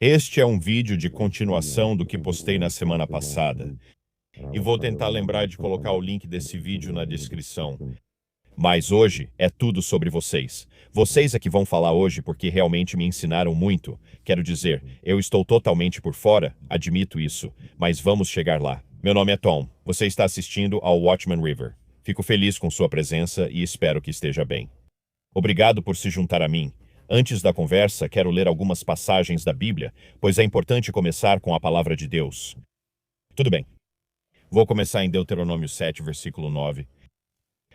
Este é um vídeo de continuação do que postei na semana passada. E vou tentar lembrar de colocar o link desse vídeo na descrição. Mas hoje é tudo sobre vocês. Vocês é que vão falar hoje porque realmente me ensinaram muito. Quero dizer, eu estou totalmente por fora, admito isso, mas vamos chegar lá. Meu nome é Tom. Você está assistindo ao Watchman River. Fico feliz com sua presença e espero que esteja bem. Obrigado por se juntar a mim. Antes da conversa, quero ler algumas passagens da Bíblia, pois é importante começar com a palavra de Deus. Tudo bem. Vou começar em Deuteronômio 7, versículo 9.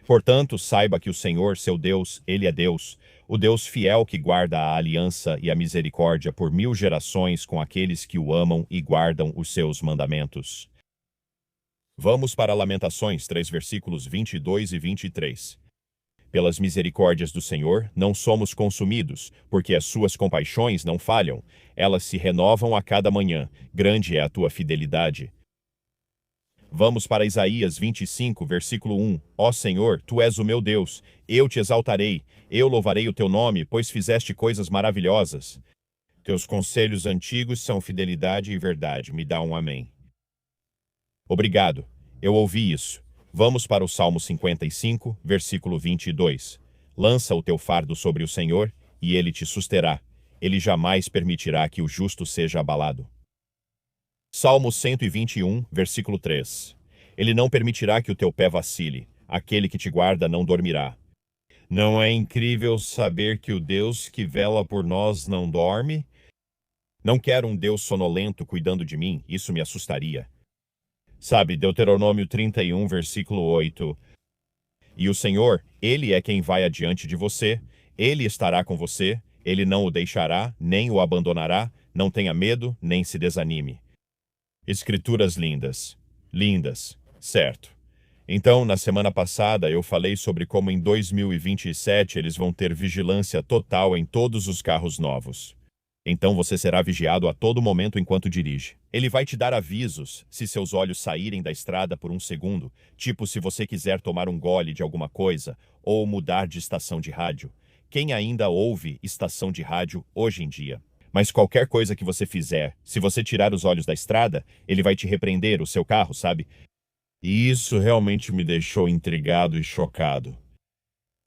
Portanto, saiba que o Senhor, seu Deus, Ele é Deus, o Deus fiel que guarda a aliança e a misericórdia por 1000 gerações com aqueles que o amam e guardam os seus mandamentos. Vamos para Lamentações 3, versículos 22 e 23. Pelas misericórdias do Senhor não somos consumidos, porque as suas compaixões não falham. Elas se renovam a cada manhã. Grande é a tua fidelidade. Vamos para Isaías 25, versículo 1. Ó Senhor, tu és o meu Deus. Eu te exaltarei. Eu louvarei o teu nome, pois fizeste coisas maravilhosas. Teus conselhos antigos são fidelidade e verdade. Me dá um amém. Obrigado. Eu ouvi isso. Vamos para o Salmo 55, versículo 22. Lança o teu fardo sobre o Senhor, e ele te susterá. Ele jamais permitirá que o justo seja abalado. Salmo 121, versículo 3. Ele não permitirá que o teu pé vacile. Aquele que te guarda não dormirá. Não é incrível saber que o Deus que vela por nós não dorme? Não quero um Deus sonolento cuidando de mim, isso me assustaria. Sabe, Deuteronômio 31, versículo 8. E o Senhor, Ele é quem vai adiante de você, Ele estará com você, Ele não o deixará, nem o abandonará, não tenha medo, nem se desanime. Escrituras lindas. Lindas, certo. Então, na semana passada, eu falei sobre como em 2027 eles vão ter vigilância total em todos os carros novos. Então você será vigiado a todo momento enquanto dirige. Ele vai te dar avisos se seus olhos saírem da estrada por um segundo, tipo se você quiser tomar um gole de alguma coisa ou mudar de estação de rádio. Quem ainda ouve estação de rádio hoje em dia? Mas qualquer coisa que você fizer, se você tirar os olhos da estrada, ele vai te repreender o seu carro, sabe? E isso realmente me deixou intrigado e chocado.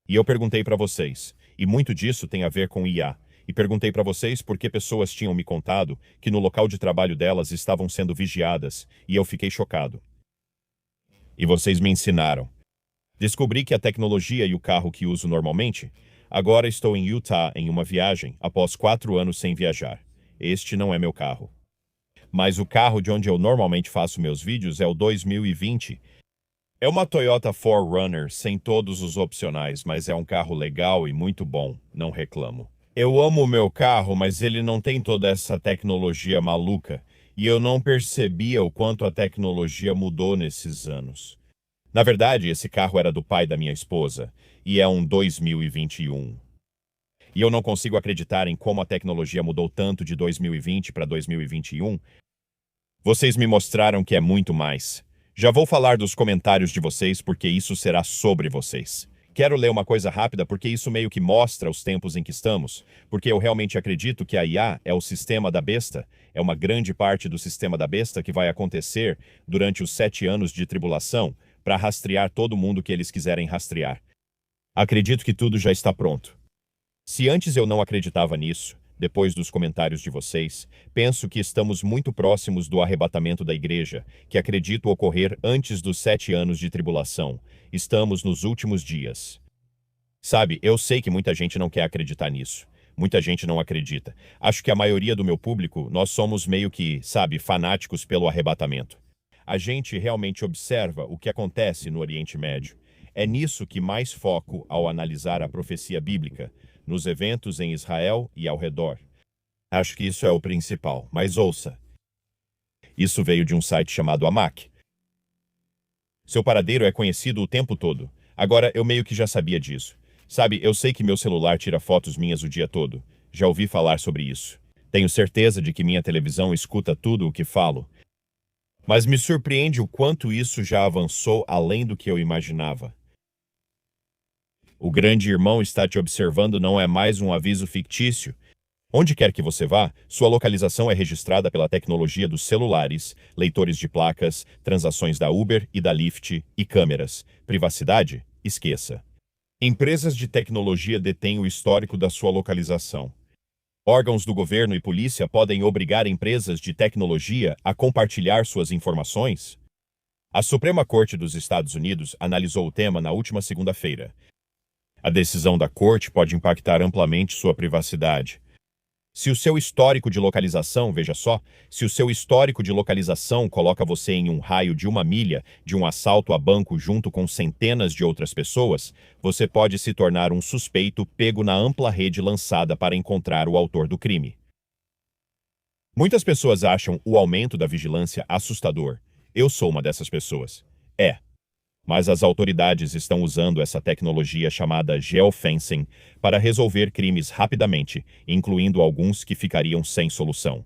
E eu perguntei para vocês, e muito disso tem a ver com IA. E perguntei para vocês por que pessoas tinham me contado que no local de trabalho delas estavam sendo vigiadas, e eu fiquei chocado. E vocês me ensinaram. Descobri que a tecnologia e o carro que uso normalmente. Agora estou em Utah em uma viagem, após 4 anos sem viajar. Este não é meu carro. Mas o carro de onde eu normalmente faço meus vídeos é o 2020. É uma Toyota 4Runner sem todos os opcionais, mas é um carro legal e muito bom, não reclamo. Eu amo o meu carro, mas ele não tem toda essa tecnologia maluca, e eu não percebia o quanto a tecnologia mudou nesses anos. Na verdade, esse carro era do pai da minha esposa, e é um 2021. E eu não consigo acreditar em como a tecnologia mudou tanto de 2020 para 2021. Vocês me mostraram que é muito mais. Já vou falar dos comentários de vocês porque isso será sobre vocês. Quero ler uma coisa rápida porque isso meio que mostra os tempos em que estamos, porque eu realmente acredito que a IA é o sistema da besta, é uma grande parte do sistema da besta que vai acontecer durante os 7 anos de tribulação para rastrear todo mundo que eles quiserem rastrear. Acredito que tudo já está pronto. Se antes eu não acreditava nisso, depois dos comentários de vocês, penso que estamos muito próximos do arrebatamento da igreja, que acredito ocorrer antes dos 7 anos de tribulação. Estamos nos últimos dias. Sabe, eu sei que muita gente não quer acreditar nisso. Muita gente não acredita. Acho que a maioria do meu público, nós somos meio que, sabe, fanáticos pelo arrebatamento. A gente realmente observa o que acontece no Oriente Médio. É nisso que mais foco ao analisar a profecia bíblica, nos eventos em Israel e ao redor. Acho que isso é o principal, mas ouça. Isso veio de um site chamado Amac. Seu paradeiro é conhecido o tempo todo. Agora, eu meio que já sabia disso. Sabe, eu sei que meu celular tira fotos minhas o dia todo. Já ouvi falar sobre isso. Tenho certeza de que minha televisão escuta tudo o que falo. Mas me surpreende o quanto isso já avançou além do que eu imaginava. O grande irmão está te observando não é mais um aviso fictício. Onde quer que você vá, sua localização é registrada pela tecnologia dos celulares, leitores de placas, transações da Uber e da Lyft e câmeras. Privacidade? Esqueça. Empresas de tecnologia detêm o histórico da sua localização. Órgãos do governo e polícia podem obrigar empresas de tecnologia a compartilhar suas informações? A Suprema Corte dos Estados Unidos analisou o tema na última segunda-feira. A decisão da corte pode impactar amplamente sua privacidade. Se o seu histórico de localização, veja só, se o seu histórico de localização coloca você em um raio de 1 milha de um assalto a banco junto com centenas de outras pessoas, você pode se tornar um suspeito pego na ampla rede lançada para encontrar o autor do crime. Muitas pessoas acham o aumento da vigilância assustador. Eu sou uma dessas pessoas. Mas as autoridades estão usando essa tecnologia chamada geofencing para resolver crimes rapidamente, incluindo alguns que ficariam sem solução.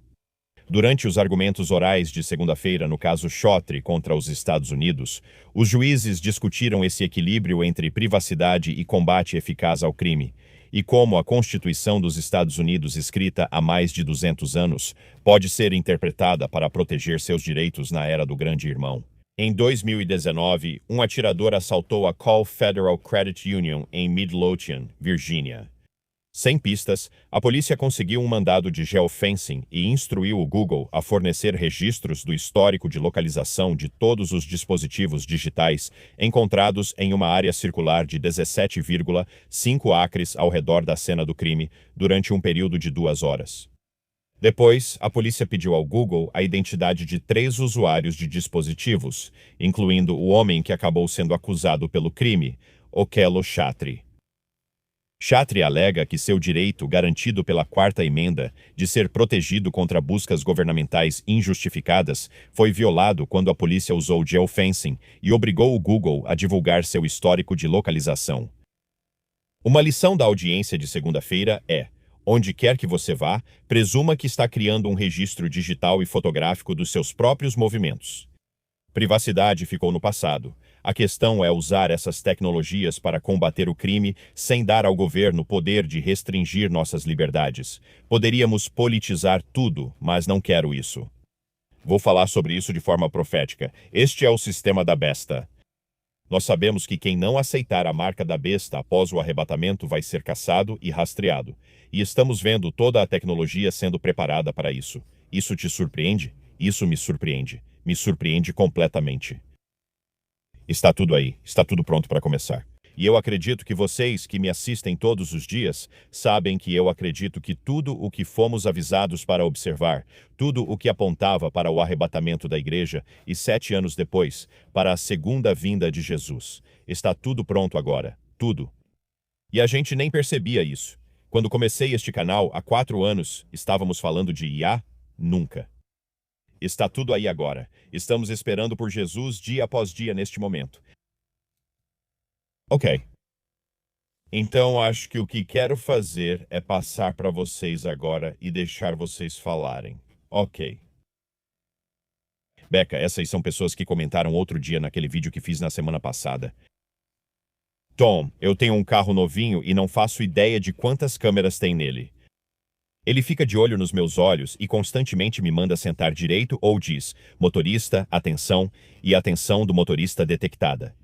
Durante os argumentos orais de segunda-feira no caso Chotri contra os Estados Unidos, os juízes discutiram esse equilíbrio entre privacidade e combate eficaz ao crime, e como a Constituição dos Estados Unidos, escrita há mais de 200 anos, pode ser interpretada para proteger seus direitos na era do Grande Irmão. Em 2019, um atirador assaltou a Call Federal Credit Union em Midlothian, Virgínia. Sem pistas, a polícia conseguiu um mandado de geofencing e instruiu o Google a fornecer registros do histórico de localização de todos os dispositivos digitais encontrados em uma área circular de 17,5 acres ao redor da cena do crime durante um período de 2 horas. Depois, a polícia pediu ao Google a identidade de 3 usuários de dispositivos, incluindo o homem que acabou sendo acusado pelo crime, Okello Chatri. Chatri alega que seu direito, garantido pela Quarta Emenda, de ser protegido contra buscas governamentais injustificadas, foi violado quando a polícia usou geofencing e obrigou o Google a divulgar seu histórico de localização. Uma lição da audiência de segunda-feira é: onde quer que você vá, presuma que está criando um registro digital e fotográfico dos seus próprios movimentos. Privacidade ficou no passado. A questão é usar essas tecnologias para combater o crime sem dar ao governo poder de restringir nossas liberdades. Poderíamos politizar tudo, mas não quero isso. Vou falar sobre isso de forma profética. Este é o sistema da besta. Nós sabemos que quem não aceitar a marca da besta após o arrebatamento vai ser caçado e rastreado. E estamos vendo toda a tecnologia sendo preparada para isso. Isso te surpreende? Isso me surpreende. Me surpreende completamente. Está tudo aí. Está tudo pronto para começar. E eu acredito que vocês que me assistem todos os dias sabem que eu acredito que tudo o que fomos avisados para observar, tudo o que apontava para o arrebatamento da igreja e 7 anos depois, para a segunda vinda de Jesus, está tudo pronto agora. Tudo. E a gente nem percebia isso. Quando comecei este canal, há 4 anos, estávamos falando de IA? Nunca. Está tudo aí agora. Estamos esperando por Jesus dia após dia neste momento. Ok. Então acho que o que quero fazer é passar para vocês agora e deixar vocês falarem. Ok. Becca, essas são pessoas que comentaram outro dia naquele vídeo que fiz na semana passada. Tom, eu tenho um carro novinho e não faço ideia de quantas câmeras tem nele. Ele fica de olho nos meus olhos e constantemente me manda sentar direito ou diz: motorista, atenção, e a atenção do motorista detectada.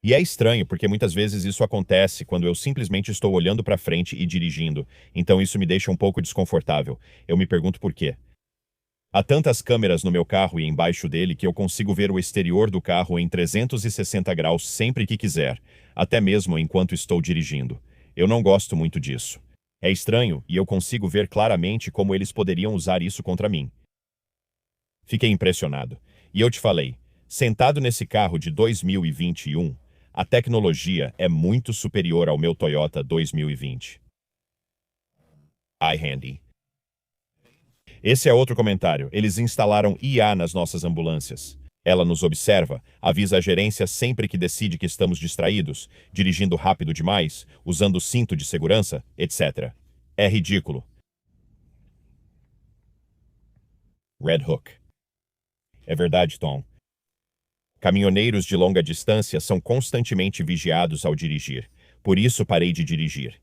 E é estranho, porque muitas vezes isso acontece quando eu simplesmente estou olhando para frente e dirigindo, então isso me deixa um pouco desconfortável. Eu me pergunto por quê. Há tantas câmeras no meu carro e embaixo dele que eu consigo ver o exterior do carro em 360 graus sempre que quiser, até mesmo enquanto estou dirigindo. Eu não gosto muito disso. É estranho e eu consigo ver claramente como eles poderiam usar isso contra mim. Fiquei impressionado. E eu te falei, sentado nesse carro de 2021, a tecnologia é muito superior ao meu Toyota 2020. iHandy. Esse é outro comentário. Eles instalaram IA nas nossas ambulâncias. Ela nos observa, avisa a gerência sempre que decide que estamos distraídos, dirigindo rápido demais, usando cinto de segurança, etc. É ridículo. Red Hook. É verdade, Tom. Caminhoneiros de longa distância são constantemente vigiados ao dirigir. Por isso parei de dirigir.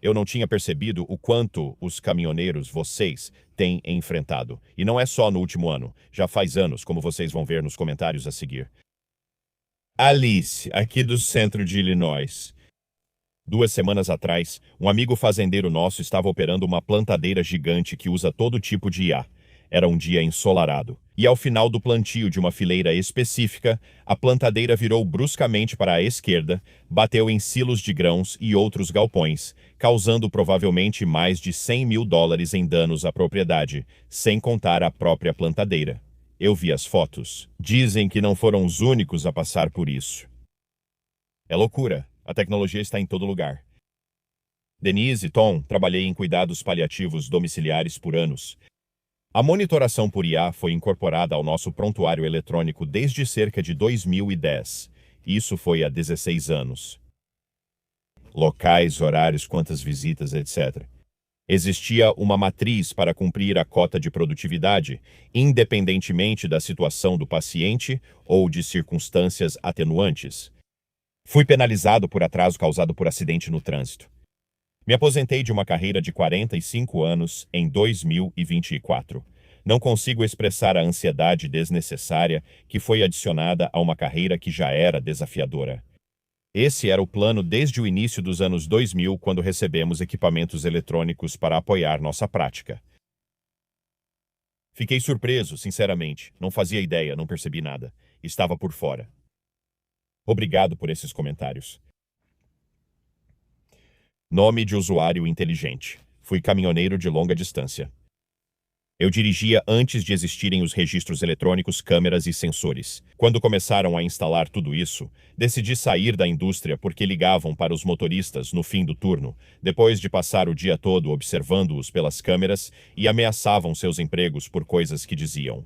Eu não tinha percebido o quanto os caminhoneiros, vocês, têm enfrentado. E não é só no último ano, já faz anos, como vocês vão ver nos comentários a seguir. Alice, aqui do centro de Illinois. 2 semanas atrás, um amigo fazendeiro nosso estava operando uma plantadeira gigante que usa todo tipo de IA. Era um dia ensolarado. E ao final do plantio de uma fileira específica, a plantadeira virou bruscamente para a esquerda, bateu em silos de grãos e outros galpões, causando provavelmente mais de US$ 100.000 em danos à propriedade, sem contar a própria plantadeira. Eu vi as fotos. Dizem que não foram os únicos a passar por isso. É loucura. A tecnologia está em todo lugar. Denise e Tom, trabalhei em cuidados paliativos domiciliares por anos. A monitoração por IA foi incorporada ao nosso prontuário eletrônico desde cerca de 2010. Isso foi há 16 anos. Locais, horários, quantas visitas, etc. Existia uma matriz para cumprir a cota de produtividade, independentemente da situação do paciente ou de circunstâncias atenuantes. Fui penalizado por atraso causado por acidente no trânsito. Me aposentei de uma carreira de 45 anos em 2024. Não consigo expressar a ansiedade desnecessária que foi adicionada a uma carreira que já era desafiadora. Esse era o plano desde o início dos anos 2000, quando recebemos equipamentos eletrônicos para apoiar nossa prática. Fiquei surpreso, sinceramente. Não fazia ideia, não percebi nada. Estava por fora. Obrigado por esses comentários. Nome de usuário inteligente. Fui caminhoneiro de longa distância. Eu dirigia antes de existirem os registros eletrônicos, câmeras e sensores. Quando começaram a instalar tudo isso, decidi sair da indústria porque ligavam para os motoristas no fim do turno, depois de passar o dia todo observando-os pelas câmeras, e ameaçavam seus empregos por coisas que diziam.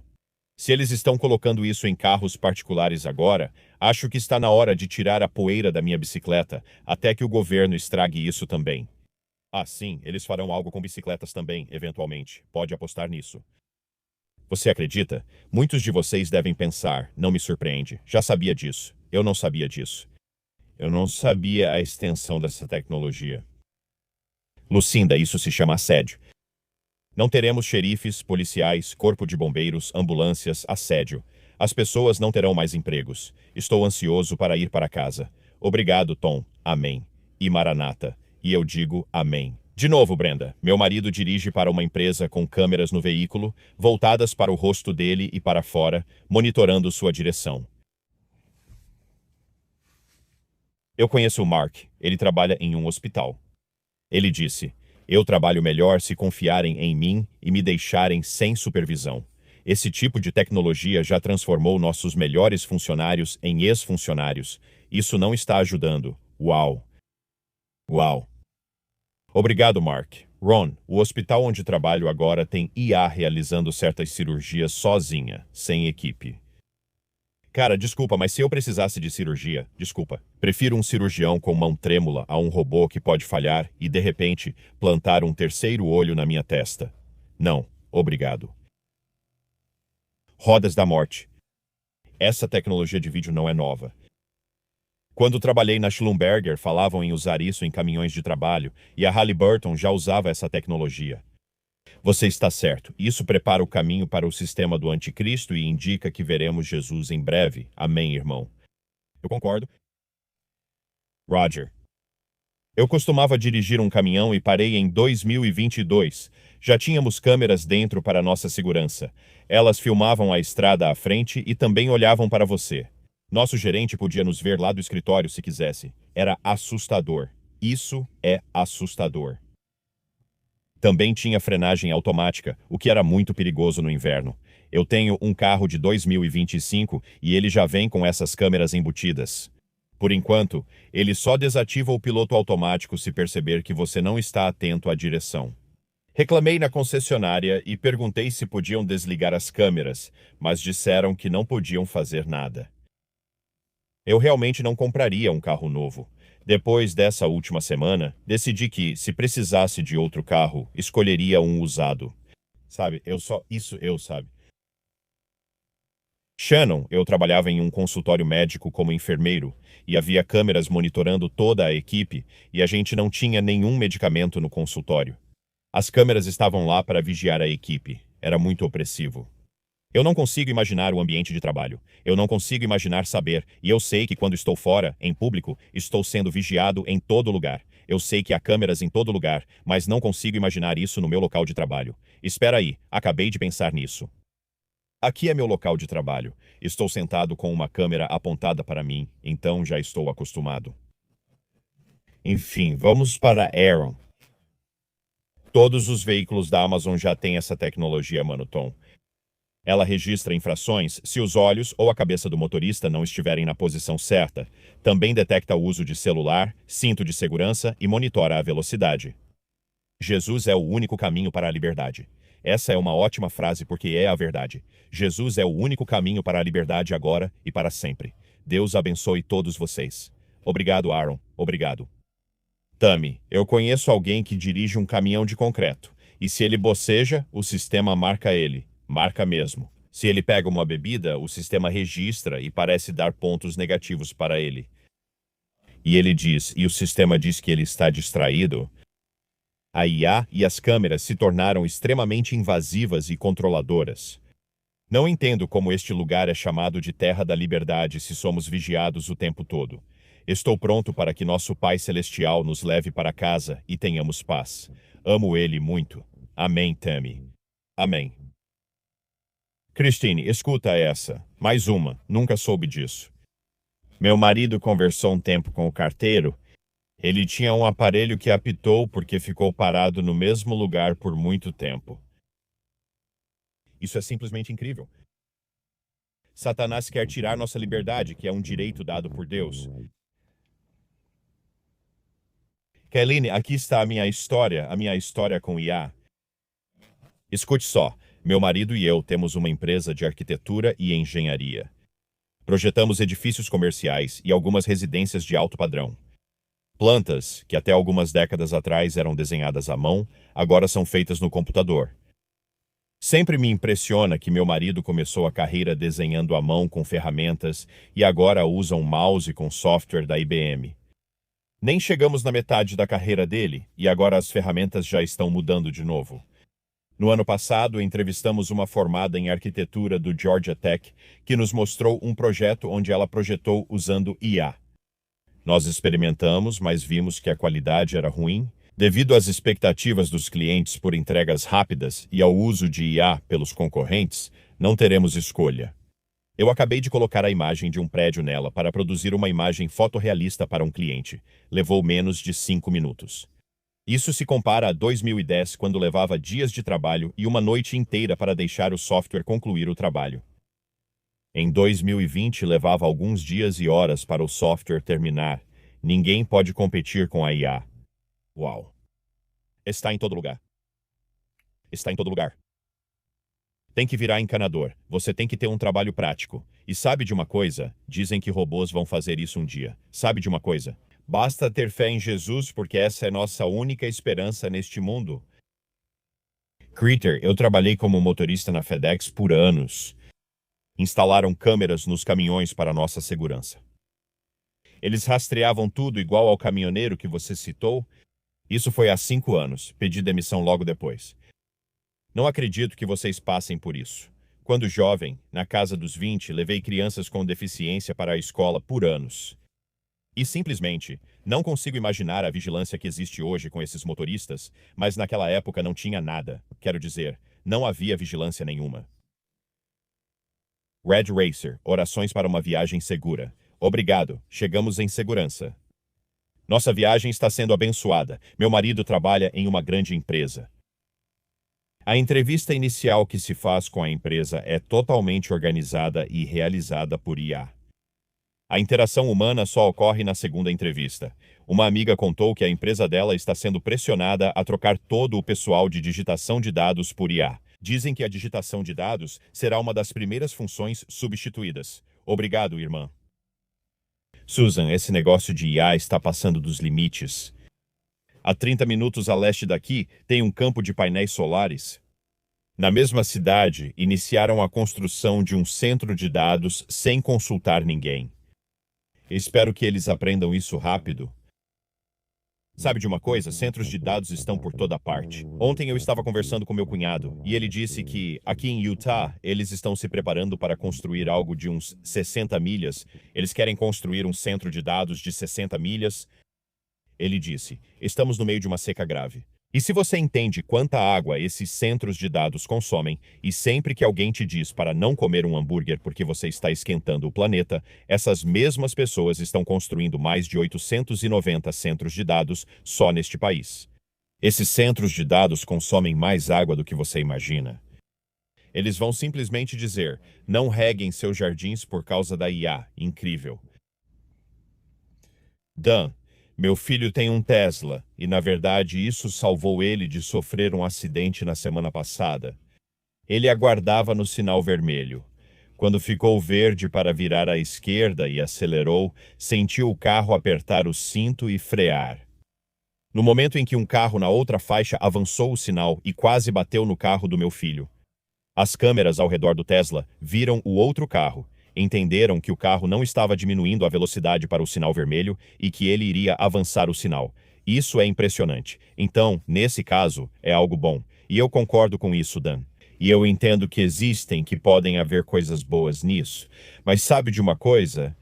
Se eles estão colocando isso em carros particulares agora, acho que está na hora de tirar a poeira da minha bicicleta, até que o governo estrague isso também. Ah, sim, eles farão algo com bicicletas também, eventualmente. Pode apostar nisso. Você acredita? Muitos de vocês devem pensar, não me surpreende. Já sabia disso. Eu não sabia disso. Eu não sabia a extensão dessa tecnologia. Lucinda, isso se chama assédio. Não teremos xerifes, policiais, corpo de bombeiros, ambulâncias, assédio. As pessoas não terão mais empregos. Estou ansioso para ir para casa. Obrigado, Tom. Amém. E Maranata. E eu digo amém. De novo, Brenda. Meu marido dirige para uma empresa com câmeras no veículo, voltadas para o rosto dele e para fora, monitorando sua direção. Eu conheço o Mark. Ele trabalha em um hospital. Ele disse: eu trabalho melhor se confiarem em mim e me deixarem sem supervisão. Esse tipo de tecnologia já transformou nossos melhores funcionários em ex-funcionários. Isso não está ajudando. Uau! Uau! Obrigado, Mark. Ron, o hospital onde trabalho agora tem IA realizando certas cirurgias sozinha, sem equipe. Cara, desculpa, mas se eu precisasse de cirurgia, desculpa. Prefiro um cirurgião com mão trêmula a um robô que pode falhar e, de repente, plantar um terceiro olho na minha testa. Não, obrigado. Rodas da morte. Essa tecnologia de vídeo não é nova. Quando trabalhei na Schlumberger, falavam em usar isso em caminhões de trabalho, e a Halliburton já usava essa tecnologia. Você está certo. Isso prepara o caminho para o sistema do anticristo e indica que veremos Jesus em breve. Amém, irmão. Eu concordo. Roger. Eu costumava dirigir um caminhão e parei em 2022. Já tínhamos câmeras dentro para nossa segurança. Elas filmavam a estrada à frente e também olhavam para você. Nosso gerente podia nos ver lá do escritório se quisesse. Era assustador. Isso é assustador. Também tinha frenagem automática, o que era muito perigoso no inverno. Eu tenho um carro de 2025 e ele já vem com essas câmeras embutidas. Por enquanto, ele só desativa o piloto automático se perceber que você não está atento à direção. Reclamei na concessionária e perguntei se podiam desligar as câmeras, mas disseram que não podiam fazer nada. Eu realmente não compraria um carro novo. Depois dessa última semana, decidi que, se precisasse de outro carro, escolheria um usado. Sabe? Shannon, eu trabalhava em um consultório médico como enfermeiro e havia câmeras monitorando toda a equipe e a gente não tinha nenhum medicamento no consultório. As câmeras estavam lá para vigiar a equipe. Era muito opressivo. Eu não consigo imaginar o ambiente de trabalho. Eu não consigo imaginar saber, e eu sei que quando estou fora, em público, estou sendo vigiado em todo lugar. Eu sei que há câmeras em todo lugar, mas não consigo imaginar isso no meu local de trabalho. Espera aí, acabei de pensar nisso. Aqui é meu local de trabalho. Estou sentado com uma câmera apontada para mim, então já estou acostumado. Enfim, vamos para Aaron. Todos os veículos da Amazon já têm essa tecnologia, Mano Tom. Ela registra infrações se os olhos ou a cabeça do motorista não estiverem na posição certa. Também detecta o uso de celular, cinto de segurança e monitora a velocidade. Jesus é o único caminho para a liberdade. Essa é uma ótima frase porque é a verdade. Jesus é o único caminho para a liberdade agora e para sempre. Deus abençoe todos vocês. Obrigado, Aaron. Obrigado. Tami, eu conheço alguém que dirige um caminhão de concreto. E se ele boceja, o sistema marca ele. Marca mesmo. Se ele pega uma bebida, o sistema registra e parece dar pontos negativos para ele. E ele diz, e o sistema diz que ele está distraído. A IA e as câmeras se tornaram extremamente invasivas e controladoras. Não entendo como este lugar é chamado de Terra da Liberdade se somos vigiados o tempo todo. Estou pronto para que nosso Pai Celestial nos leve para casa e tenhamos paz. Amo Ele muito. Amém, Tammy. Amém. Christine, escuta essa. Mais uma. Nunca soube disso. Meu marido conversou um tempo com o carteiro. Ele tinha um aparelho que apitou porque ficou parado no mesmo lugar por muito tempo. Isso é simplesmente incrível. Satanás quer tirar nossa liberdade, que é um direito dado por Deus. Kelline, aqui está a minha história com IA. Escute só, meu marido e eu temos uma empresa de arquitetura e engenharia. Projetamos edifícios comerciais e algumas residências de alto padrão. Plantas, que até algumas décadas atrás eram desenhadas à mão, agora são feitas no computador. Sempre me impressiona que meu marido começou a carreira desenhando à mão com ferramentas e agora usa um mouse com software da IBM. Nem chegamos na metade da carreira dele e agora as ferramentas já estão mudando de novo. No ano passado, entrevistamos uma formada em arquitetura do Georgia Tech que nos mostrou um projeto onde ela projetou usando IA. Nós experimentamos, mas vimos que a qualidade era ruim. Devido às expectativas dos clientes por entregas rápidas e ao uso de IA pelos concorrentes, não teremos escolha. Eu acabei de colocar a imagem de um prédio nela para produzir uma imagem fotorrealista para um cliente. Levou menos de 5 minutos. Isso se compara a 2010, quando levava dias de trabalho e uma noite inteira para deixar o software concluir o trabalho. Em 2020, levava alguns dias e horas para o software terminar. Ninguém pode competir com a IA. Uau! Está em todo lugar. Está em todo lugar. Tem que virar encanador. Você tem que ter um trabalho prático. E sabe de uma coisa? Dizem que robôs vão fazer isso um dia. Sabe de uma coisa? Basta ter fé em Jesus, porque essa é nossa única esperança neste mundo. Critter, eu trabalhei como motorista na FedEx por anos. Instalaram câmeras nos caminhões para nossa segurança. Eles rastreavam tudo igual ao caminhoneiro que você citou. Isso foi há 5 anos. Pedi demissão logo depois. Não acredito que vocês passem por isso. Quando jovem, na casa dos 20, levei crianças com deficiência para a escola por anos. E simplesmente, não consigo imaginar a vigilância que existe hoje com esses motoristas, mas naquela época não tinha nada. Quero dizer, não havia vigilância nenhuma. Red Racer, orações para uma viagem segura. Obrigado, chegamos em segurança. Nossa viagem está sendo abençoada. Meu marido trabalha em uma grande empresa. A entrevista inicial que se faz com a empresa é totalmente organizada e realizada por IA. A interação humana só ocorre na segunda entrevista. Uma amiga contou que a empresa dela está sendo pressionada a trocar todo o pessoal de digitação de dados por IA. Dizem que a digitação de dados será uma das primeiras funções substituídas. Obrigado, irmã. Susan, esse negócio de IA está passando dos limites. A 30 minutos a leste daqui tem um campo de painéis solares. Na mesma cidade, iniciaram a construção de um centro de dados sem consultar ninguém. Espero que eles aprendam isso rápido. Sabe de uma coisa? Centros de dados estão por toda parte. Ontem eu estava conversando com meu cunhado e ele disse que, aqui em Utah, eles estão se preparando para construir algo de uns 60 milhas. Eles querem construir um centro de dados de 60 milhas. Ele disse: estamos no meio de uma seca grave. E se você entende quanta água esses centros de dados consomem, e sempre que alguém te diz para não comer um hambúrguer porque você está esquentando o planeta, essas mesmas pessoas estão construindo mais de 890 centros de dados só neste país. Esses centros de dados consomem mais água do que você imagina. Eles vão simplesmente dizer: não reguem seus jardins por causa da IA. Incrível. Dan, meu filho tem um Tesla e, na verdade, isso salvou ele de sofrer um acidente na semana passada. Ele aguardava no sinal vermelho. Quando ficou verde para virar à esquerda e acelerou, sentiu o carro apertar o cinto e frear. No momento em que um carro na outra faixa avançou o sinal e quase bateu no carro do meu filho. As câmeras ao redor do Tesla viram o outro carro. Entenderam que o carro não estava diminuindo a velocidade para o sinal vermelho e que ele iria avançar o sinal. Isso é impressionante. Então, nesse caso, é algo bom. E eu concordo com isso, Dan. E eu entendo que podem haver coisas boas nisso. Mas sabe de uma coisa?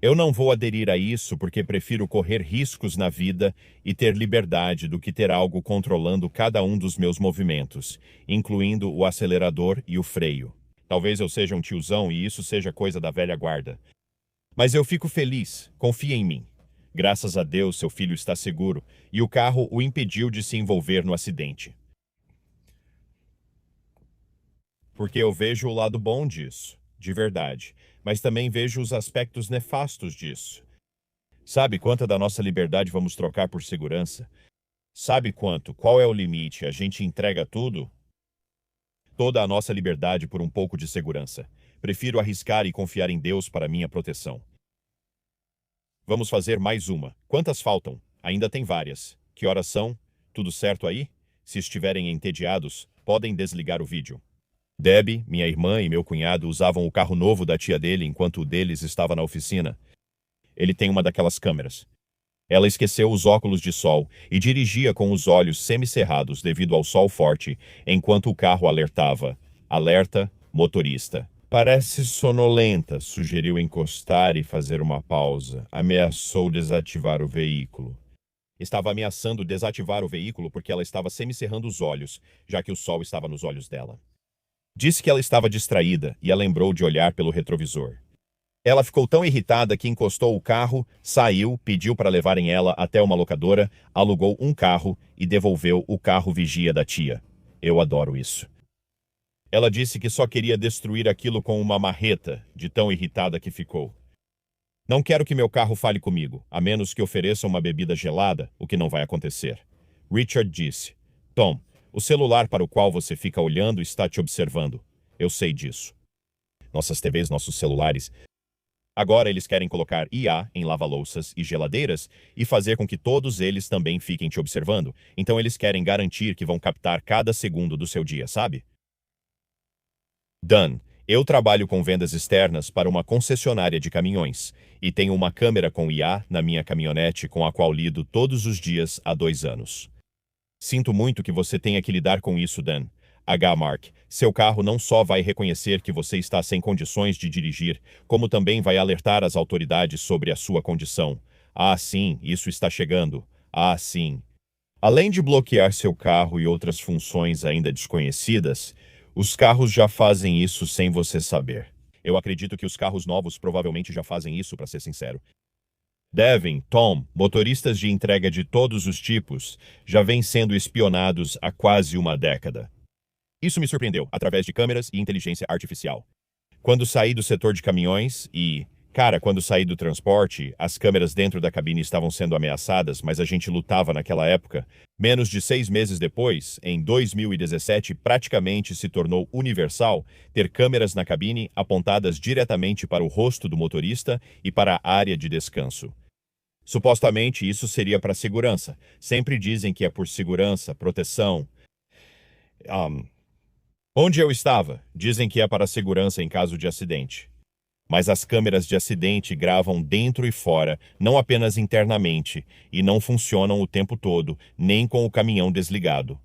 Eu não vou aderir a isso porque prefiro correr riscos na vida e ter liberdade do que ter algo controlando cada um dos meus movimentos, incluindo o acelerador e o freio. Talvez eu seja um tiozão e isso seja coisa da velha guarda. Mas eu fico feliz, confia em mim. Graças a Deus, seu filho está seguro e o carro o impediu de se envolver no acidente. Porque eu vejo o lado bom disso, de verdade, mas também vejo os aspectos nefastos disso. Sabe quanta da nossa liberdade vamos trocar por segurança? Sabe quanto? Qual é o limite? A gente entrega tudo? Toda a nossa liberdade por um pouco de segurança. Prefiro arriscar e confiar em Deus para minha proteção. Vamos fazer mais uma. Quantas faltam? Ainda tem várias. Que horas são? Tudo certo aí? Se estiverem entediados, podem desligar o vídeo. Debbie, minha irmã e meu cunhado usavam o carro novo da tia dele enquanto o deles estava na oficina. Ele tem uma daquelas câmeras. Ela esqueceu os óculos de sol e dirigia com os olhos semicerrados devido ao sol forte, enquanto o carro alertava. Alerta, motorista. Parece sonolenta, sugeriu encostar e fazer uma pausa. Ameaçou desativar o veículo. Estava ameaçando desativar o veículo porque ela estava semicerrando os olhos, já que o sol estava nos olhos dela. Disse que ela estava distraída e a lembrou de olhar pelo retrovisor. Ela ficou tão irritada que encostou o carro, saiu, pediu para levarem ela até uma locadora, alugou um carro e devolveu o carro vigia da tia. Eu adoro isso. Ela disse que só queria destruir aquilo com uma marreta, de tão irritada que ficou. Não quero que meu carro fale comigo, a menos que ofereça uma bebida gelada, o que não vai acontecer. Richard disse: Tom, o celular para o qual você fica olhando está te observando. Eu sei disso. Nossas TVs, nossos celulares. Agora eles querem colocar IA em lava-louças e geladeiras e fazer com que todos eles também fiquem te observando. Então eles querem garantir que vão captar cada segundo do seu dia, sabe? Dan, eu trabalho com vendas externas para uma concessionária de caminhões e tenho uma câmera com IA na minha caminhonete com a qual lido todos os dias há 2 anos. Sinto muito que você tenha que lidar com isso, Dan. Mark, seu carro não só vai reconhecer que você está sem condições de dirigir, como também vai alertar as autoridades sobre a sua condição. Ah, sim, isso está chegando. Ah, sim. Além de bloquear seu carro e outras funções ainda desconhecidas, os carros já fazem isso sem você saber. Eu acredito que os carros novos provavelmente já fazem isso, para ser sincero. Devin, Tom, motoristas de entrega de todos os tipos, já vêm sendo espionados há quase uma década. Isso me surpreendeu, através de câmeras e inteligência artificial. Quando saí do setor de caminhões quando saí do transporte, as câmeras dentro da cabine estavam sendo ameaçadas, mas a gente lutava naquela época. Menos de 6 meses depois, em 2017, praticamente se tornou universal ter câmeras na cabine apontadas diretamente para o rosto do motorista e para a área de descanso. Supostamente isso seria para segurança. Sempre dizem que é por segurança, proteção. Onde eu estava? Dizem que é para segurança em caso de acidente. Mas as câmeras de acidente gravam dentro e fora, não apenas internamente, e não funcionam o tempo todo, nem com o caminhão desligado.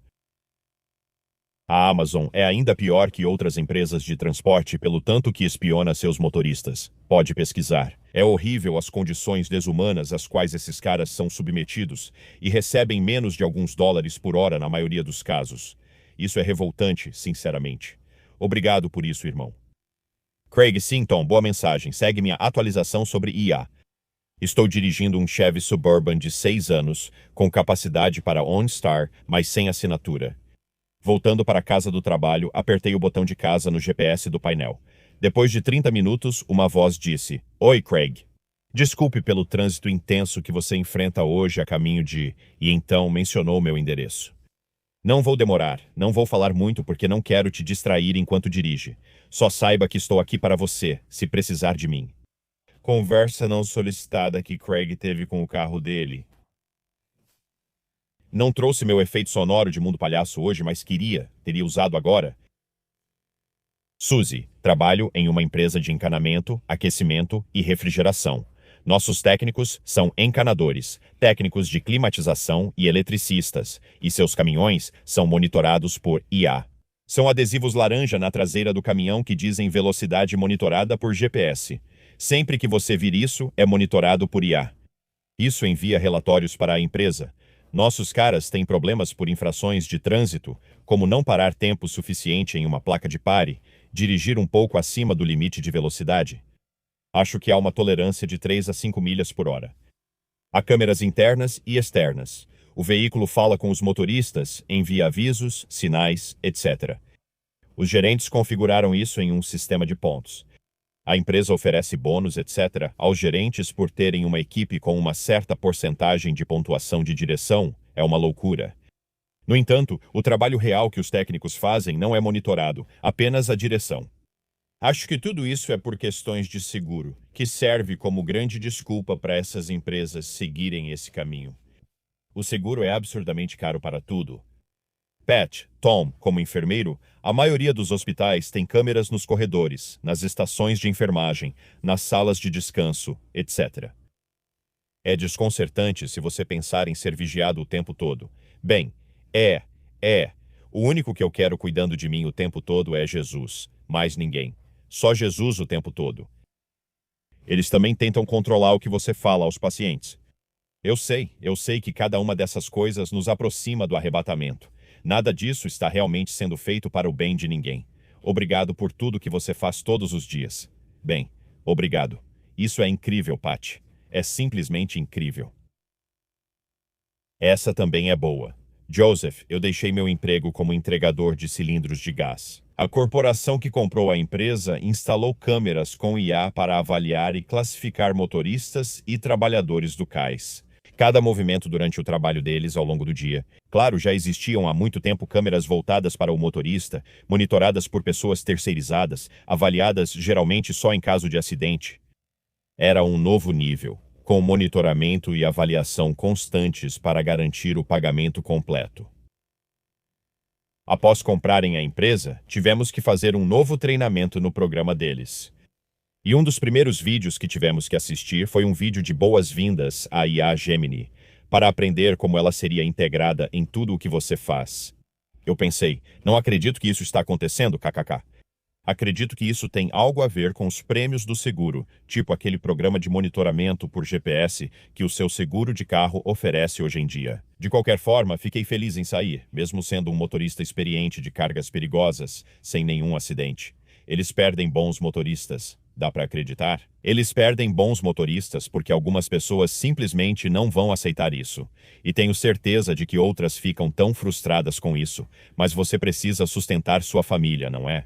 A Amazon é ainda pior que outras empresas de transporte pelo tanto que espiona seus motoristas. Pode pesquisar. É horrível as condições desumanas às quais esses caras são submetidos e recebem menos de alguns dólares por hora na maioria dos casos. Isso é revoltante, sinceramente. Obrigado por isso, irmão. Craig Sinton, boa mensagem. Segue minha atualização sobre IA. Estou dirigindo um Chevy Suburban de 6 anos, com capacidade para OnStar, mas sem assinatura. Voltando para a casa do trabalho, apertei o botão de casa no GPS do painel. Depois de 30 minutos, uma voz disse: Oi, Craig. Desculpe pelo trânsito intenso que você enfrenta hoje a caminho de... E então mencionou meu endereço. Não vou demorar, não vou falar muito porque não quero te distrair enquanto dirige. Só saiba que estou aqui para você, se precisar de mim. Conversa não solicitada que Craig teve com o carro dele. Não trouxe meu efeito sonoro de Mundo Palhaço hoje, mas teria usado agora. Suzy, trabalho em uma empresa de encanamento, aquecimento e refrigeração. Nossos técnicos são encanadores, técnicos de climatização e eletricistas, e seus caminhões são monitorados por IA. São adesivos laranja na traseira do caminhão que dizem velocidade monitorada por GPS. Sempre que você vir isso, é monitorado por IA. Isso envia relatórios para a empresa. Nossos caras têm problemas por infrações de trânsito, como não parar tempo suficiente em uma placa de pare, dirigir um pouco acima do limite de velocidade. Acho que há uma tolerância de 3 a 5 milhas por hora. Há câmeras internas e externas. O veículo fala com os motoristas, envia avisos, sinais, etc. Os gerentes configuraram isso em um sistema de pontos. A empresa oferece bônus, etc., aos gerentes por terem uma equipe com uma certa porcentagem de pontuação de direção. É uma loucura. No entanto, o trabalho real que os técnicos fazem não é monitorado, apenas a direção. Acho que tudo isso é por questões de seguro, que serve como grande desculpa para essas empresas seguirem esse caminho. O seguro é absurdamente caro para tudo. Pat, Tom, como enfermeiro, a maioria dos hospitais tem câmeras nos corredores, nas estações de enfermagem, nas salas de descanso, etc. É desconcertante se você pensar em ser vigiado o tempo todo. Bem, é. O único que eu quero cuidando de mim o tempo todo é Jesus, mais ninguém. Só Jesus o tempo todo. Eles também tentam controlar o que você fala aos pacientes. Eu sei que cada uma dessas coisas nos aproxima do arrebatamento. Nada disso está realmente sendo feito para o bem de ninguém. Obrigado por tudo que você faz todos os dias. Bem, obrigado. Isso é incrível, Pat. É simplesmente incrível. Essa também é boa. Joseph, eu deixei meu emprego como entregador de cilindros de gás. A corporação que comprou a empresa instalou câmeras com IA para avaliar e classificar motoristas e trabalhadores do cais. Cada movimento durante o trabalho deles ao longo do dia. Claro, já existiam há muito tempo câmeras voltadas para o motorista, monitoradas por pessoas terceirizadas, avaliadas geralmente só em caso de acidente. Era um novo nível, com monitoramento e avaliação constantes para garantir o pagamento completo. Após comprarem a empresa, tivemos que fazer um novo treinamento no programa deles. E um dos primeiros vídeos que tivemos que assistir foi um vídeo de boas-vindas à IA Gemini, para aprender como ela seria integrada em tudo o que você faz. Eu pensei, não acredito que isso está acontecendo, kkk. Acredito que isso tem algo a ver com os prêmios do seguro, tipo aquele programa de monitoramento por GPS que o seu seguro de carro oferece hoje em dia. De qualquer forma, fiquei feliz em sair, mesmo sendo um motorista experiente de cargas perigosas, sem nenhum acidente. Eles perdem bons motoristas. Dá para acreditar? Eles perdem bons motoristas porque algumas pessoas simplesmente não vão aceitar isso. E tenho certeza de que outras ficam tão frustradas com isso. Mas você precisa sustentar sua família, não é?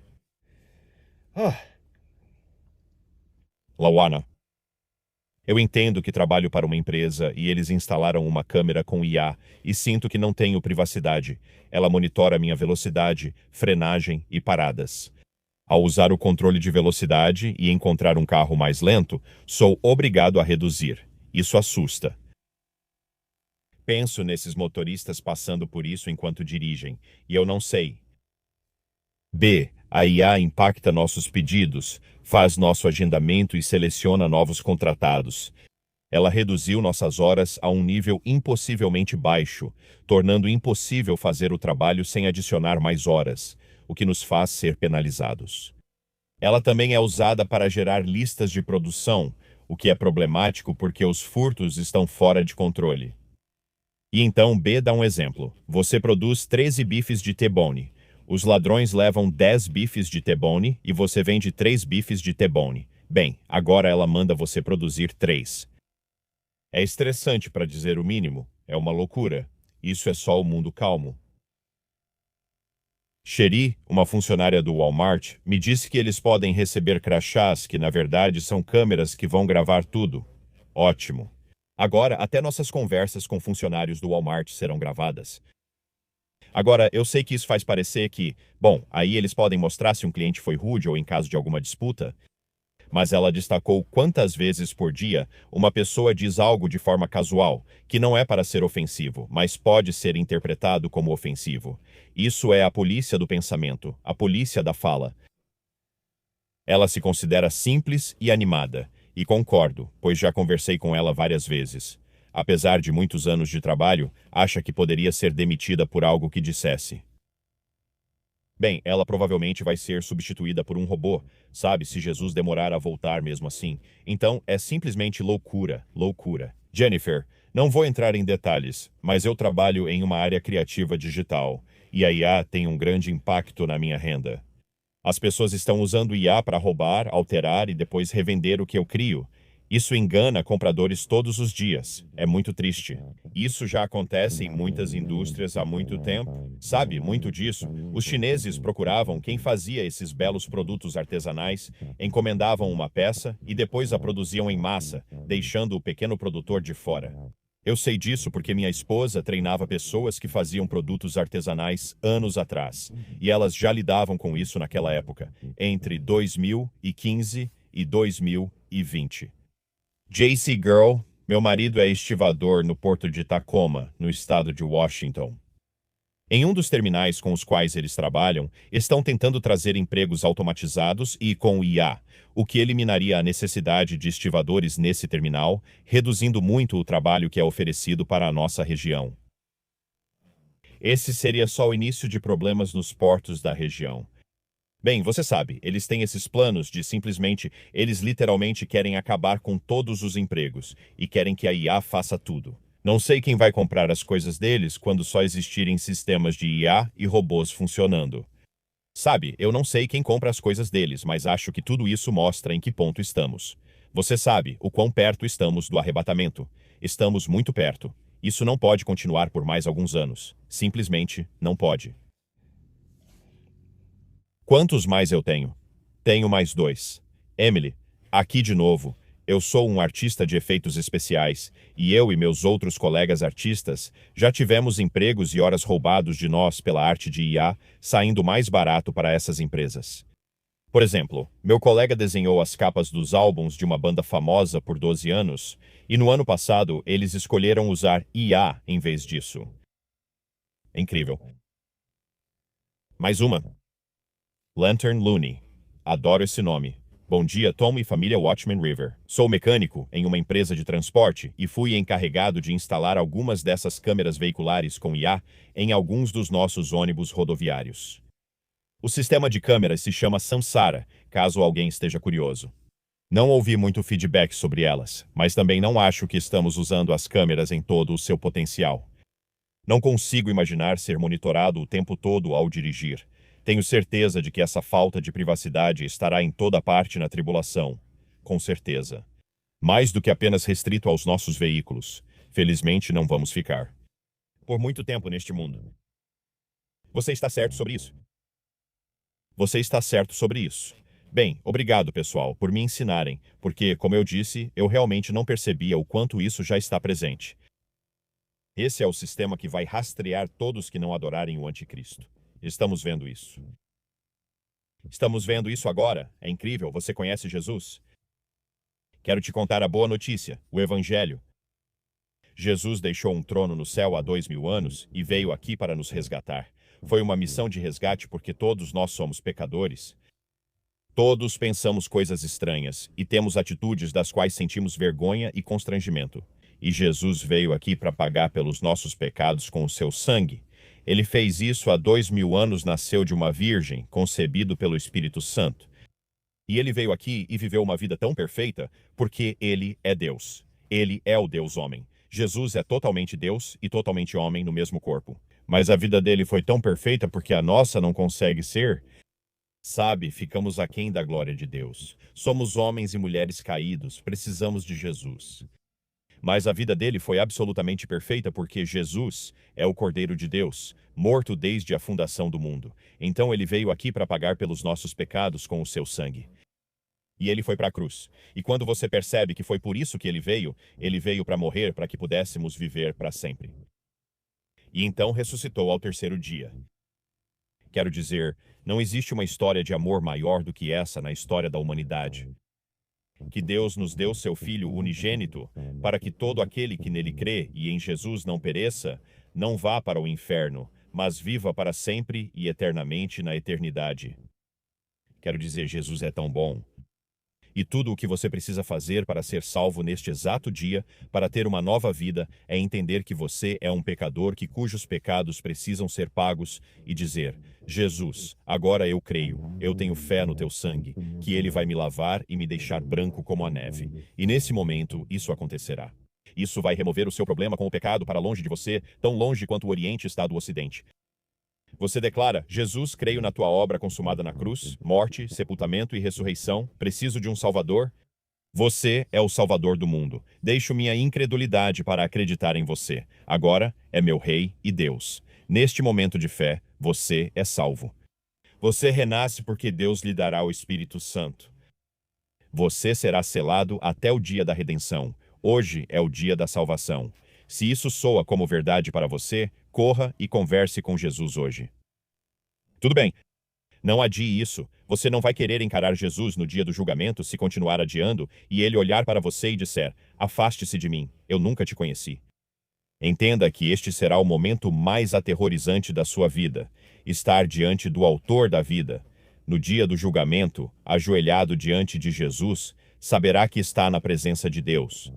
Lawana. Eu entendo que trabalho para uma empresa e eles instalaram uma câmera com IA e sinto que não tenho privacidade. Ela monitora minha velocidade, frenagem e paradas. Ao usar o controle de velocidade e encontrar um carro mais lento, sou obrigado a reduzir. Isso assusta. Penso nesses motoristas passando por isso enquanto dirigem, e eu não sei. B. A IA impacta nossos pedidos, faz nosso agendamento e seleciona novos contratados. Ela reduziu nossas horas a um nível impossivelmente baixo, tornando impossível fazer o trabalho sem adicionar mais horas, o que nos faz ser penalizados. Ela também é usada para gerar listas de produção, o que é problemático porque os furtos estão fora de controle. E então B dá um exemplo. Você produz 13 bifes de T-bone. Os ladrões levam 10 bifes de T-bone e você vende 3 bifes de T-bone. Bem, agora ela manda você produzir 3. É estressante, para dizer o mínimo. É uma loucura. Isso é só o mundo calmo. Sherry, uma funcionária do Walmart, me disse que eles podem receber crachás que, na verdade, são câmeras que vão gravar tudo. Ótimo. Agora, até nossas conversas com funcionários do Walmart serão gravadas. Agora, eu sei que isso faz parecer que, bom, aí eles podem mostrar se um cliente foi rude ou em caso de alguma disputa, mas ela destacou quantas vezes por dia uma pessoa diz algo de forma casual, que não é para ser ofensivo, mas pode ser interpretado como ofensivo. Isso é a polícia do pensamento, a polícia da fala. Ela se considera simples e animada, e concordo, pois já conversei com ela várias vezes. Apesar de muitos anos de trabalho, acha que poderia ser demitida por algo que dissesse. Bem, ela provavelmente vai ser substituída por um robô, sabe, se Jesus demorar a voltar mesmo assim. Então, é simplesmente loucura, loucura. Jennifer, não vou entrar em detalhes, mas eu trabalho em uma área criativa digital, e a IA tem um grande impacto na minha renda. As pessoas estão usando IA para roubar, alterar e depois revender o que eu crio. Isso engana compradores todos os dias. É muito triste. Isso já acontece em muitas indústrias há muito tempo. Sabe, muito disso. Os chineses procuravam quem fazia esses belos produtos artesanais, encomendavam uma peça e depois a produziam em massa, deixando o pequeno produtor de fora. Eu sei disso porque minha esposa treinava pessoas que faziam produtos artesanais anos atrás, e elas já lidavam com isso naquela época, entre 2015 e 2020. JC Girl, meu marido é estivador no porto de Tacoma, no estado de Washington. Em um dos terminais com os quais eles trabalham, estão tentando trazer empregos automatizados e com IA, o que eliminaria a necessidade de estivadores nesse terminal, reduzindo muito o trabalho que é oferecido para a nossa região. Esse seria só o início de problemas nos portos da região. Bem, você sabe, eles têm esses planos de simplesmente, eles literalmente querem acabar com todos os empregos e querem que a IA faça tudo. Não sei quem vai comprar as coisas deles quando só existirem sistemas de IA e robôs funcionando. Sabe, eu não sei quem compra as coisas deles, mas acho que tudo isso mostra em que ponto estamos. Você sabe o quão perto estamos do arrebatamento. Estamos muito perto. Isso não pode continuar por mais alguns anos. Simplesmente não pode. Quantos mais eu tenho? Tenho mais 2. Emily, aqui de novo. Eu sou um artista de efeitos especiais, e eu e meus outros colegas artistas já tivemos empregos e horas roubados de nós pela arte de IA, saindo mais barato para essas empresas. Por exemplo, meu colega desenhou as capas dos álbuns de uma banda famosa por 12 anos, e no ano passado eles escolheram usar IA em vez disso. É incrível. Mais uma. Lantern Looney. Adoro esse nome. Bom dia, Tom e família Watchman River. Sou mecânico em uma empresa de transporte e fui encarregado de instalar algumas dessas câmeras veiculares com IA em alguns dos nossos ônibus rodoviários. O sistema de câmeras se chama Samsara, caso alguém esteja curioso. Não ouvi muito feedback sobre elas, mas também não acho que estamos usando as câmeras em todo o seu potencial. Não consigo imaginar ser monitorado o tempo todo ao dirigir. Tenho certeza de que essa falta de privacidade estará em toda parte na tribulação. Com certeza. Mais do que apenas restrito aos nossos veículos. Felizmente não vamos ficar por muito tempo neste mundo. Você está certo sobre isso? Você está certo sobre isso. Bem, obrigado, pessoal, por me ensinarem, porque, como eu disse, eu realmente não percebia o quanto isso já está presente. Esse é o sistema que vai rastrear todos que não adorarem o anticristo. Estamos vendo isso. Estamos vendo isso agora. É incrível. Você conhece Jesus? Quero te contar a boa notícia, o Evangelho. Jesus deixou um trono no céu há 2000 anos e veio aqui para nos resgatar. Foi uma missão de resgate porque todos nós somos pecadores. Todos pensamos coisas estranhas e temos atitudes das quais sentimos vergonha e constrangimento. E Jesus veio aqui para pagar pelos nossos pecados com o seu sangue. Ele fez isso há 2000 anos, nasceu de uma virgem, concebido pelo Espírito Santo. E ele veio aqui e viveu uma vida tão perfeita porque ele é Deus. Ele é o Deus homem. Jesus é totalmente Deus e totalmente homem no mesmo corpo. Mas a vida dele foi tão perfeita porque a nossa não consegue ser. Sabe, ficamos aquém da glória de Deus. Somos homens e mulheres caídos, precisamos de Jesus. Mas a vida dele foi absolutamente perfeita porque Jesus é o Cordeiro de Deus, morto desde a fundação do mundo. Então ele veio aqui para pagar pelos nossos pecados com o seu sangue. E ele foi para a cruz. E quando você percebe que foi por isso que ele veio para morrer para que pudéssemos viver para sempre. E então ressuscitou ao terceiro dia. Quero dizer, não existe uma história de amor maior do que essa na história da humanidade. Que Deus nos deu seu Filho unigênito, para que todo aquele que nele crê e em Jesus não pereça, não vá para o inferno, mas viva para sempre e eternamente na eternidade. Quero dizer, Jesus é tão bom. E tudo o que você precisa fazer para ser salvo neste exato dia, para ter uma nova vida, é entender que você é um pecador cujos pecados precisam ser pagos e dizer: Jesus, agora eu creio, eu tenho fé no teu sangue, que ele vai me lavar e me deixar branco como a neve. E nesse momento, isso acontecerá. Isso vai remover o seu problema com o pecado para longe de você, tão longe quanto o Oriente está do Ocidente. Você declara: Jesus, creio na tua obra consumada na cruz, morte, sepultamento e ressurreição, preciso de um Salvador. Você é o Salvador do mundo. Deixo minha incredulidade para acreditar em você. Agora é meu Rei e Deus. Neste momento de fé, você é salvo. Você renasce porque Deus lhe dará o Espírito Santo. Você será selado até o dia da redenção. Hoje é o dia da salvação. Se isso soa como verdade para você, corra e converse com Jesus hoje. Tudo bem. Não adie isso. Você não vai querer encarar Jesus no dia do julgamento se continuar adiando e ele olhar para você e disser: afaste-se de mim, eu nunca te conheci. Entenda que este será o momento mais aterrorizante da sua vida, estar diante do Autor da vida. No dia do julgamento, ajoelhado diante de Jesus, saberá que está na presença de Deus.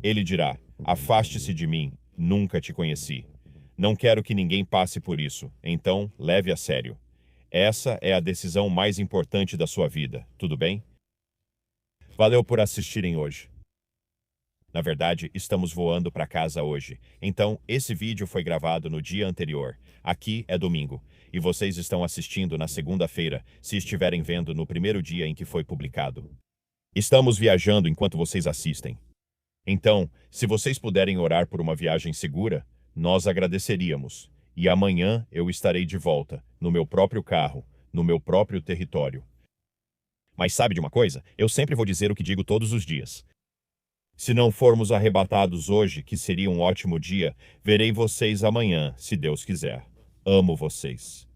Ele dirá: afaste-se de mim, nunca te conheci. Não quero que ninguém passe por isso, então leve a sério. Essa é a decisão mais importante da sua vida, tudo bem? Valeu por assistirem hoje. Na verdade, estamos voando para casa hoje. Então, esse vídeo foi gravado no dia anterior. Aqui é domingo. E vocês estão assistindo na segunda-feira, se estiverem vendo no primeiro dia em que foi publicado. Estamos viajando enquanto vocês assistem. Então, se vocês puderem orar por uma viagem segura, nós agradeceríamos. E amanhã eu estarei de volta, no meu próprio carro, no meu próprio território. Mas sabe de uma coisa? Eu sempre vou dizer o que digo todos os dias. Se não formos arrebatados hoje, que seria um ótimo dia, verei vocês amanhã, se Deus quiser. Amo vocês.